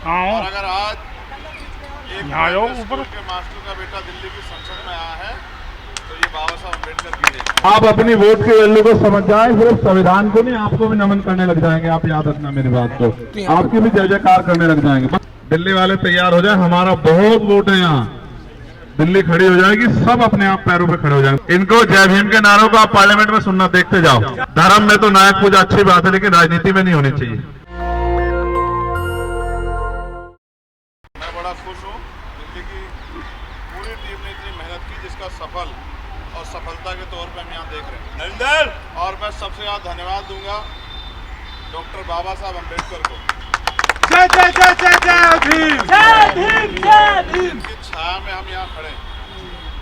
और अगर आज एक स्कूल के मास्टर का बेटा दिल्ली की संसद में आया है तो ये बाबा साहब अम्बेडकर की है। आप अपनी वोट के वैल्यू को समझ जाए, सिर्फ संविधान को नहीं आपको भी नमन करने लग जाएंगे। आप याद रखना मेरी बात को, आपकी भी जय जयकार करने लग जाएंगे। बस दिल्ली वाले तैयार हो जाए, हमारा बहुत वोट है यहाँ। दिल्ली खड़ी हो जाएगी, सब अपने आप पैरों पे खड़े हो जाएंगे। इनको जय भीम के नारों को आप पार्लियामेंट में सुनना देखते जाओ। धर्म में तो नायक पूजा अच्छी बात है, लेकिन राजनीति में नहीं होनी चाहिए। मैं बड़ा खुश हूँ, दिल्ली की पूरी टीम ने इतनी मेहनत की जिसका सफल और सफलता के तौर पे हम यहाँ देख रहे हैं नरेंद्र। और मैं सबसे ज़्यादा धन्यवाद दूंगा डॉक्टर बाबा साहब अम्बेडकर को। जय जय जय जय जय भीम, जय भीम, जय भीम। इनकी छाया में हम यहाँ खड़े हैं।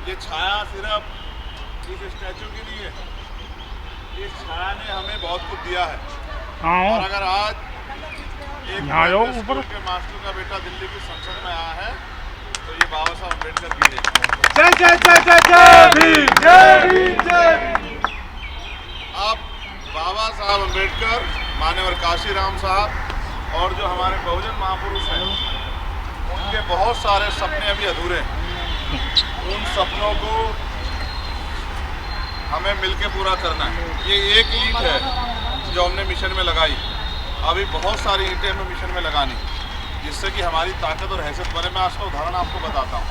ये छाया सिर्फ इस स्टैचू की नहीं है, इस छाया ने हमें बहुत कुछ दिया है। और अगर आज एक स्कूल के मास्टर का बेटा दिल्ली की संसद में आया है तो ये बाबा साहब अम्बेडकर की है। जय जय जय जय जय भीम, जय भीम, जय भीम। अब बाबा साहब अम्बेडकर, मान्यवर काशीराम साहब और जो हमारे बहुजन महापुरुष हैं, उनके बहुत सारे सपने अभी अधूरे हैं। उन सपनों को हमें मिलके पूरा करना है। ये एक ईंट है जो हमने मिशन में लगाई, अभी बहुत सारी ईंटें हमें मिशन में लगानी, जिससे कि हमारी ताकत और हैसियत बने। मैं आज का उदाहरण आपको बताता हूँ।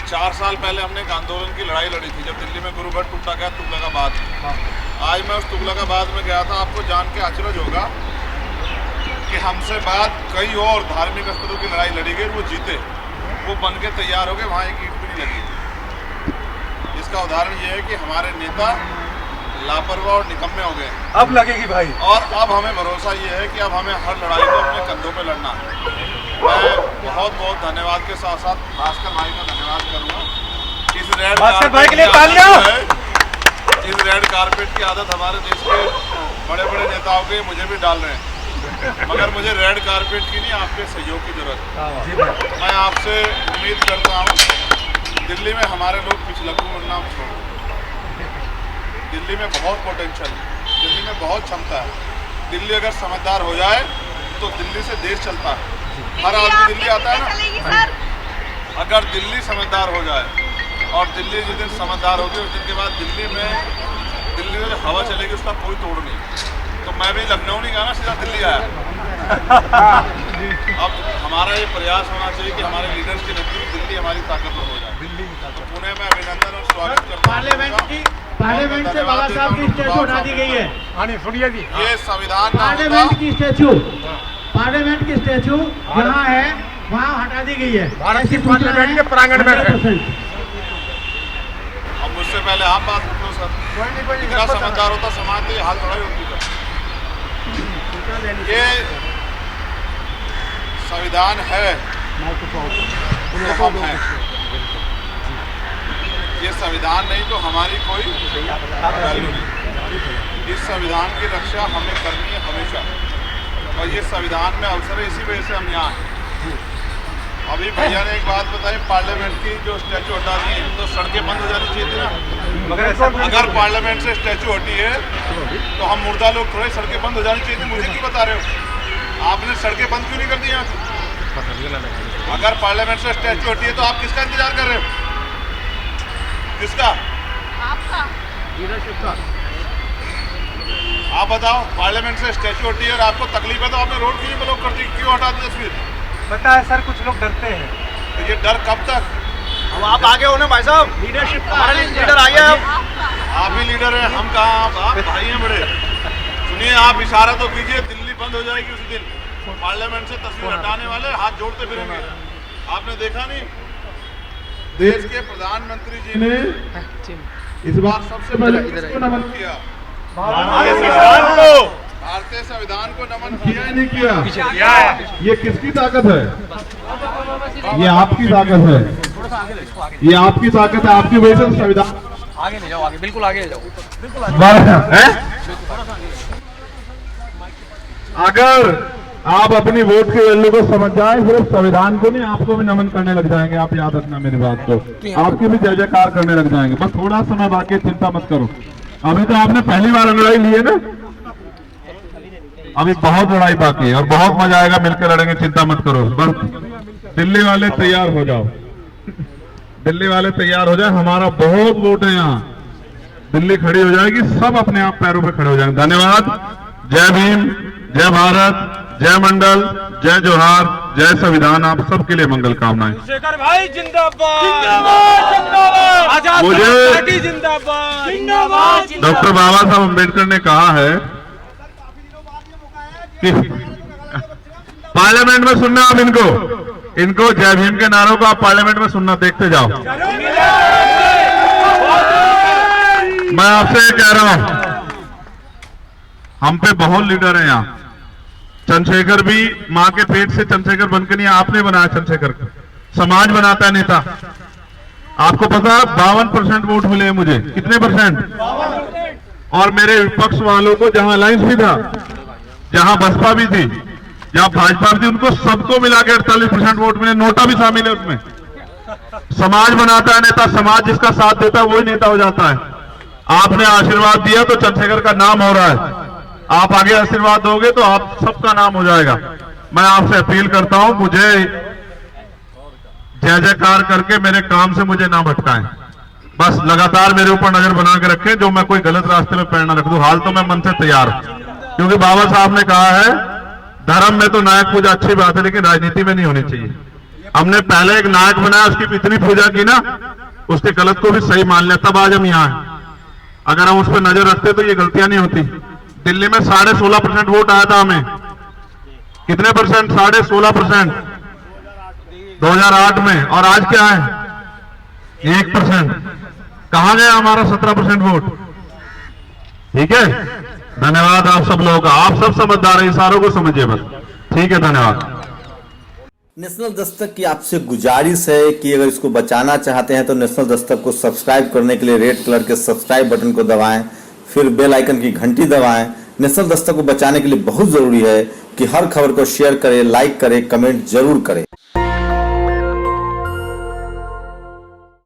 4 साल पहले हमने एक आंदोलन की लड़ाई लड़ी थी जब दिल्ली में गुरु घाट टूटा गया तुगलकाबाद में। आज मैं उस तुगलकाबाद में गया था। आपको जान के आश्चर्य होगा कि हमसे बाद कई और धार्मिक स्थलों की लड़ाई लड़ी गई, वो जीते, वो बन के तैयार हो गए, वहाँ एक ईंट भी नहीं लगी। इसका उदाहरण ये है कि हमारे नेता लापरवाह और निकम्मे हो गए। अब लगेगी भाई। और अब हमें भरोसा ये है कि अब हमें हर लड़ाई को अपने कंधों पे लड़ना है। मैं बहुत बहुत धन्यवाद के साथ साथ भास्कर भाई का धन्यवाद करूँगा। इस रेड भाई के लिए तालियां। इस रेड कारपेट की आदत हमारे देश के बड़े बड़े नेताओं के मुझे भी डाल रहे हैं, मगर मुझे रेड कारपेट की नहीं, आपके सहयोग की जरूरत है। मैं आपसे उम्मीद करता हूँ दिल्ली में हमारे लोग पिछलग्गू बनना छोड़। दिल्ली में बहुत पोटेंशियल है, दिल्ली में बहुत क्षमता है। दिल्ली अगर समझदार हो जाए तो दिल्ली से देश चलता है। हर आदमी दिल्ली आता है ना। अगर दिल्ली समझदार हो जाए, और दिल्ली जिस दिन समझदार होगी उस दिन के बाद दिल्ली में जो हवा चलेगी उसका कोई तोड़ नहीं। तो मैं भी लखनऊ नहीं गया ना, सीधा दिल्ली आया। अब हमारा ये प्रयास होना चाहिए कि हमारे लीडर्स के नेतृत्व दिल्ली हमारी ताकतवर हो जाए। तो पुणे में अभिनंदन और स्वागत करता हूँ। पार्लियामेंट से बाबा साहब की स्टैचू हटा दी गई है। सुनिए जी, ये संविधान पार्लियामेंट की स्टैचू जहाँ है वहाँ हटा दी गई है। भारत की पार्लियामेंट के प्रांगण में है। अब मुझसे पहले आप बात करो सर। इतना समझदार होता समाज तो ये हाल थोड़ा ही होती है। ये संविधान है तो हम हैं। ये संविधान नहीं तो हमारी कोई वैल्यू नहीं। इस संविधान की रक्षा हमें करनी है हमेशा, और ये संविधान में अवसर है, इसी वजह से हम यहाँ हैं। अभी भैया ने एक बात बताई, पार्लियामेंट की जो स्टैचू हटा दी है तो सड़कें बंद हो जानी चाहिए थी ना। अगर पार्लियामेंट से स्टैचू हटी है तो हम मुर्दा लोग थोड़े सड़कें बंद हो जानी चाहिए थी। मुझे क्यों बता रहे हो? आपने सड़कें बंद क्यों नहीं कर दी यहाँ से? अगर पार्लियामेंट से स्टैचू हटी है तो आप किसका इंतजार कर रहे हो? किसका? आपका। लीडरशिप का। आप बताओ, पार्लियामेंट से स्टैचू हटी है और आपको तकलीफ है तो आपने रोड क्यों ब्लॉक कर दी, क्यों हटा दी तस्वीर? पता है सर, कुछ लोग डरते हैं। तो ये डर कब तक? अब आप आगे हो ना भाई साहब, लीडरशिप हमारे लीडर आइए। आप ही लीडर हैं, हम कहाँ? आप भाई हैं बड़े। सुनिए, आप इशारा तो कीजिए, दिल्ली बंद हो जाएगी उसी दिन। पार्लियामेंट से तस्वीर हटाने वाले हाथ जोड़ते फिरेंगे। आपने देखा नहीं, देश के प्रधानमंत्री जी ने इस बार सबसे पहले किसको नमन किया? भारतीय संविधान को नमन किया ही नहीं किया। ये किसकी ताकत है? ये आपकी ताकत है, ये आपकी ताकत है। आपकी वजह से संविधान आगे ले जाओ, आगे बिल्कुल आगे ले जाओ, बिल्कुल अगर आप अपनी वोट के वैल्यू को समझ जाए, सिर्फ संविधान को नहीं आपको भी नमन करने लग जाएंगे। आप याद रखना मेरी बात को, आपकी भी जय जयकार करने लग जाएंगे। बस थोड़ा समय बाकी, चिंता मत करो। अभी तो आपने पहली बार लड़ाई ली है ना, अभी बहुत लड़ाई बाकी है और बहुत मजा आएगा, मिलकर लड़ेंगे, चिंता मत करो। बस दिल्ली वाले तैयार हो जाओ, दिल्ली वाले तैयार हो जाए, हमारा बहुत वोट है यहाँ। दिल्ली खड़ी हो जाएगी, सब अपने आप पैरों पे खड़े हो जाएंगे। धन्यवाद। जय भीम, जय भारत, जय मंडल, जय जोहार, जय संविधान। आप सबके लिए मंगल कामनाएं। शेखर भाई जिंदाबाद जिंदाबाद जिंदाबाद, आजाद मुझे- पार्टी जिंदाबाद जिंदाबाद। डॉक्टर बाबा साहब अम्बेडकर ने कहा है कि पार्लियामेंट में सुनना, आप इनको जय भीम के नारों को आप पार्लियामेंट में सुनना, देखते जाओ। मैं आपसे कह रहा हूं, हम पे बहुत लीडर हैं यहाँ। चंद्रशेखर भी मां के पेट से चंद्रशेखर बनकर नहीं, आपने बनाया चंद्रशेखर को। समाज बनाता है नेता। आपको पता है 52% वोट मिले हैं मुझे। कितने %? और मेरे विपक्ष वालों को, जहां अलायंस भी था, जहां बसपा भी थी, जहां भाजपा भी थी, उनको सबको मिला के 48% वोट मिले। नोटा भी शामिल है उसमें। समाज बनाता है नेता, समाज जिसका साथ देता है वही नेता हो जाता है। आपने आशीर्वाद दिया तो चंद्रशेखर का नाम हो रहा है, आप आगे आशीर्वाद दोगे तो आप सबका नाम हो जाएगा। मैं आपसे अपील करता हूं, मुझे जय जयकार करके मेरे काम से मुझे ना भटकाएं। बस लगातार मेरे ऊपर नजर बना के रखें, जो मैं कोई गलत रास्ते में पैर ना रख दूं। हाल तो मैं मन से तैयार हूं, क्योंकि बाबा साहब ने कहा है धर्म में तो नायक पूजा अच्छी बात है, लेकिन राजनीति में नहीं होनी चाहिए। हमने पहले एक नायक बनाया, उसकी इतनी पूजा की ना, उसके गलत को भी सही मान लिया, तब आज हम यहाँ हैं। अगर हम उस पर नजर रखते तो ये गलतियां नहीं होती। दिल्ली में 16.5% वोट आया था हमें। कितने %? 16.5% 2008 में। और आज क्या है? 1%। कहां गया हमारा 17% वोट? ठीक है, धन्यवाद आप सब लोगों का। आप सब समझदार हैं, इशारों को समझिए बस। ठीक है, धन्यवाद। नेशनल दस्तक की आपसे गुजारिश है कि अगर इसको बचाना चाहते हैं तो नेशनल दस्तक को सब्सक्राइब करने के लिए रेड कलर के सब्सक्राइब बटन को दबाएं, फिर बेल आइकन की घंटी दबाएं। नेशनल दस्तक को बचाने के लिए बहुत जरूरी है कि हर खबर को शेयर करें, लाइक करें, कमेंट जरूर करें।